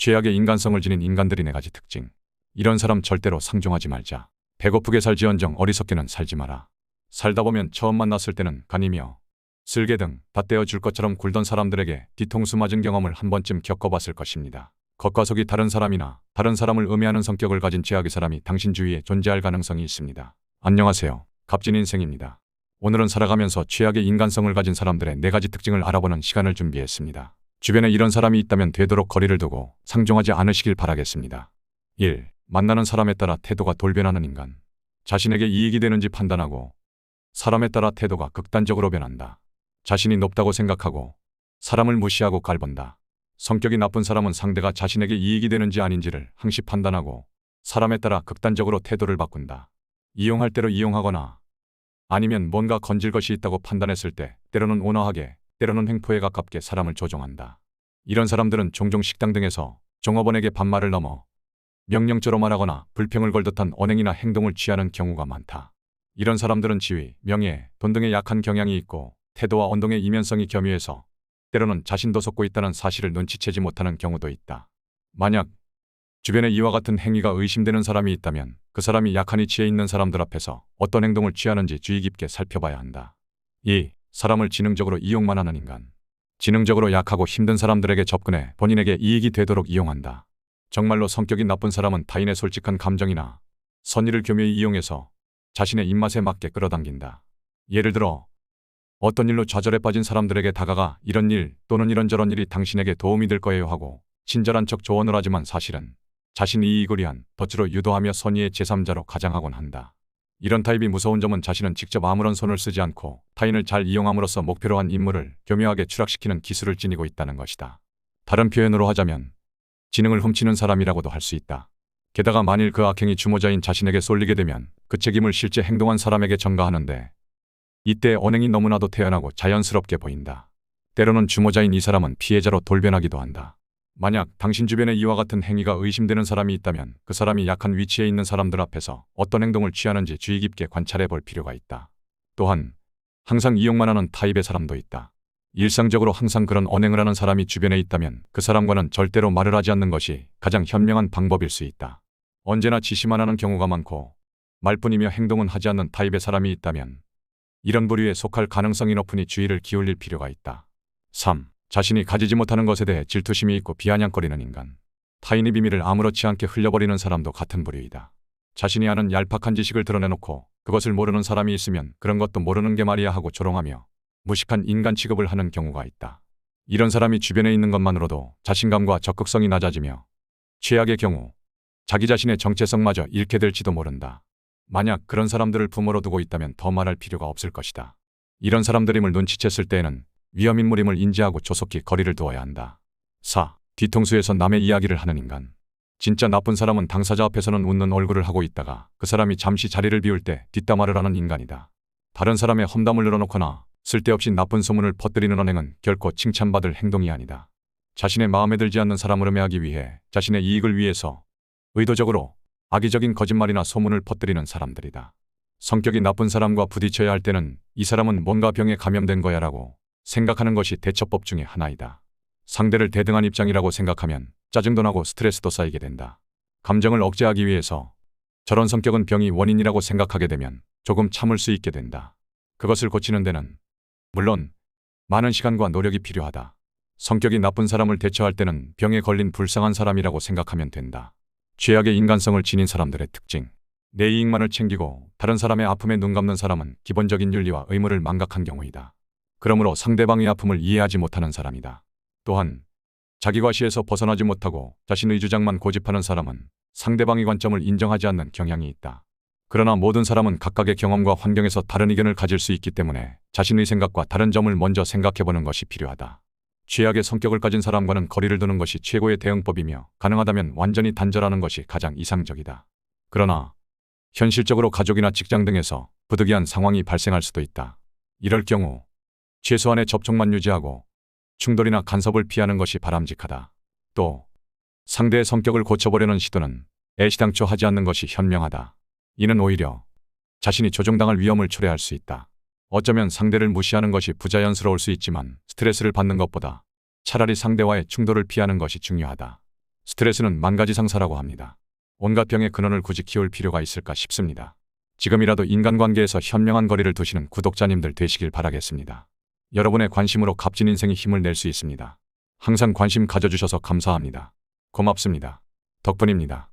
최악의 인간성을 지닌 인간들이 4가지 특징. 이런 사람 절대로 상종하지 말자. 배고프게 살지언정 어리석게는 살지 마라. 살다 보면 처음 만났을 때는 간이며 쓸개 등 다 떼어줄 것처럼 굴던 사람들에게 뒤통수 맞은 경험을 한 번쯤 겪어봤을 것입니다. 겉과 속이 다른 사람이나 다른 사람을 음해하는 성격을 가진 최악의 사람이 당신 주위에 존재할 가능성이 있습니다. 안녕하세요. 값진인생입니다. 오늘은 살아가면서 최악의 인간성을 가진 사람들의 4가지 특징을 알아보는 시간을 준비했습니다. 주변에 이런 사람이 있다면 되도록 거리를 두고 상종하지 않으시길 바라겠습니다. 1. 만나는 사람에 따라 태도가 돌변하는 인간. 자신에게 이익이 되는지 판단하고 사람에 따라 태도가 극단적으로 변한다. 자신이 높다고 생각하고 사람을 무시하고 깔본다. 성격이 나쁜 사람은 상대가 자신에게 이익이 되는지 아닌지를 항시 판단하고 사람에 따라 극단적으로 태도를 바꾼다. 이용할 대로 이용하거나 아니면 뭔가 건질 것이 있다고 판단했을 때 때로는 온화하게 때로는 횡포에 가깝게 사람을 조종한다. 이런 사람들은 종종 식당 등에서 종업원에게 반말을 넘어 명령조로 말하거나 불평을 걸 듯한 언행이나 행동을 취하는 경우가 많다. 이런 사람들은 지위, 명예, 돈 등에 약한 경향이 있고 태도와 언동의 이면성이 겸유해서 때로는 자신도 속고 있다는 사실을 눈치채지 못하는 경우도 있다. 만약 주변에 이와 같은 행위가 의심되는 사람이 있다면 그 사람이 약한 위치에 있는 사람들 앞에서 어떤 행동을 취하는지 주의 깊게 살펴봐야 한다. 2. 사람을 지능적으로 이용만 하는 인간. 지능적으로 약하고 힘든 사람들에게 접근해 본인에게 이익이 되도록 이용한다. 정말로 성격이 나쁜 사람은 타인의 솔직한 감정이나 선의를 교묘히 이용해서 자신의 입맛에 맞게 끌어당긴다. 예를 들어 어떤 일로 좌절에 빠진 사람들에게 다가가 이런 일 또는 이런저런 일이 당신에게 도움이 될 거예요 하고 친절한 척 조언을 하지만 사실은 자신의 이익을 위한 덫으로 유도하며 선의의 제3자로 가장하곤 한다. 이런 타입이 무서운 점은 자신은 직접 아무런 손을 쓰지 않고 타인을 잘 이용함으로써 목표로 한 임무를 교묘하게 추락시키는 기술을 지니고 있다는 것이다. 다른 표현으로 하자면 지능을 훔치는 사람이라고도 할 수 있다. 게다가 만일 그 악행이 주모자인 자신에게 쏠리게 되면 그 책임을 실제 행동한 사람에게 전가하는데 이때 언행이 너무나도 태연하고 자연스럽게 보인다. 때로는 주모자인 이 사람은 피해자로 돌변하기도 한다. 만약 당신 주변에 이와 같은 행위가 의심되는 사람이 있다면 그 사람이 약한 위치에 있는 사람들 앞에서 어떤 행동을 취하는지 주의 깊게 관찰해 볼 필요가 있다. 또한 항상 이용만 하는 타입의 사람도 있다. 일상적으로 항상 그런 언행을 하는 사람이 주변에 있다면 그 사람과는 절대로 말을 하지 않는 것이 가장 현명한 방법일 수 있다. 언제나 지시만 하는 경우가 많고 말뿐이며 행동은 하지 않는 타입의 사람이 있다면 이런 부류에 속할 가능성이 높으니 주의를 기울일 필요가 있다. 3. 자신이 가지지 못하는 것에 대해 질투심이 있고 비아냥거리는 인간. 타인의 비밀을 아무렇지 않게 흘려버리는 사람도 같은 부류이다. 자신이 아는 얄팍한 지식을 드러내놓고 그것을 모르는 사람이 있으면 그런 것도 모르는 게 말이야 하고 조롱하며 무식한 인간 취급을 하는 경우가 있다. 이런 사람이 주변에 있는 것만으로도 자신감과 적극성이 낮아지며 최악의 경우 자기 자신의 정체성마저 잃게 될지도 모른다. 만약 그런 사람들을 부모로 두고 있다면 더 말할 필요가 없을 것이다. 이런 사람들임을 눈치챘을 때에는 위험인물임을 인지하고 조속히 거리를 두어야 한다. 4. 뒤통수에서 남의 이야기를 하는 인간. 진짜 나쁜 사람은 당사자 앞에서는 웃는 얼굴을 하고 있다가 그 사람이 잠시 자리를 비울 때 뒷담화를 하는 인간이다. 다른 사람의 험담을 늘어놓거나 쓸데없이 나쁜 소문을 퍼뜨리는 언행은 결코 칭찬받을 행동이 아니다. 자신의 마음에 들지 않는 사람을 음해하기 위해 자신의 이익을 위해서 의도적으로 악의적인 거짓말이나 소문을 퍼뜨리는 사람들이다. 성격이 나쁜 사람과 부딪혀야 할 때는 이 사람은 뭔가 병에 감염된 거야 라고 생각하는 것이 대처법 중에 하나이다. 상대를 대등한 입장이라고 생각하면 짜증도 나고 스트레스도 쌓이게 된다. 감정을 억제하기 위해서 저런 성격은 병이 원인이라고 생각하게 되면 조금 참을 수 있게 된다. 그것을 고치는 데는 물론 많은 시간과 노력이 필요하다. 성격이 나쁜 사람을 대처할 때는 병에 걸린 불쌍한 사람이라고 생각하면 된다. 최악의 인간성을 지닌 사람들의 특징. 내 이익만을 챙기고 다른 사람의 아픔에 눈 감는 사람은 기본적인 윤리와 의무를 망각한 경우이다. 그러므로 상대방의 아픔을 이해하지 못하는 사람이다. 또한 자기 과시에서 벗어나지 못하고 자신의 주장만 고집하는 사람은 상대방의 관점을 인정하지 않는 경향이 있다. 그러나 모든 사람은 각각의 경험과 환경에서 다른 의견을 가질 수 있기 때문에 자신의 생각과 다른 점을 먼저 생각해보는 것이 필요하다. 최악의 성격을 가진 사람과는 거리를 두는 것이 최고의 대응법이며 가능하다면 완전히 단절하는 것이 가장 이상적이다. 그러나 현실적으로 가족이나 직장 등에서 부득이한 상황이 발생할 수도 있다. 이럴 경우 최소한의 접촉만 유지하고 충돌이나 간섭을 피하는 것이 바람직하다. 또 상대의 성격을 고쳐보려는 시도는 애시당초 하지 않는 것이 현명하다. 이는 오히려 자신이 조종당할 위험을 초래할 수 있다. 어쩌면 상대를 무시하는 것이 부자연스러울 수 있지만 스트레스를 받는 것보다 차라리 상대와의 충돌을 피하는 것이 중요하다. 스트레스는 만가지상사라고 합니다. 온갖 병의 근원을 굳이 키울 필요가 있을까 싶습니다. 지금이라도 인간관계에서 현명한 거리를 두시는 구독자님들 되시길 바라겠습니다. 여러분의 관심으로 값진 인생의 힘을 낼 수 있습니다. 항상 관심 가져주셔서 감사합니다. 고맙습니다. 덕분입니다.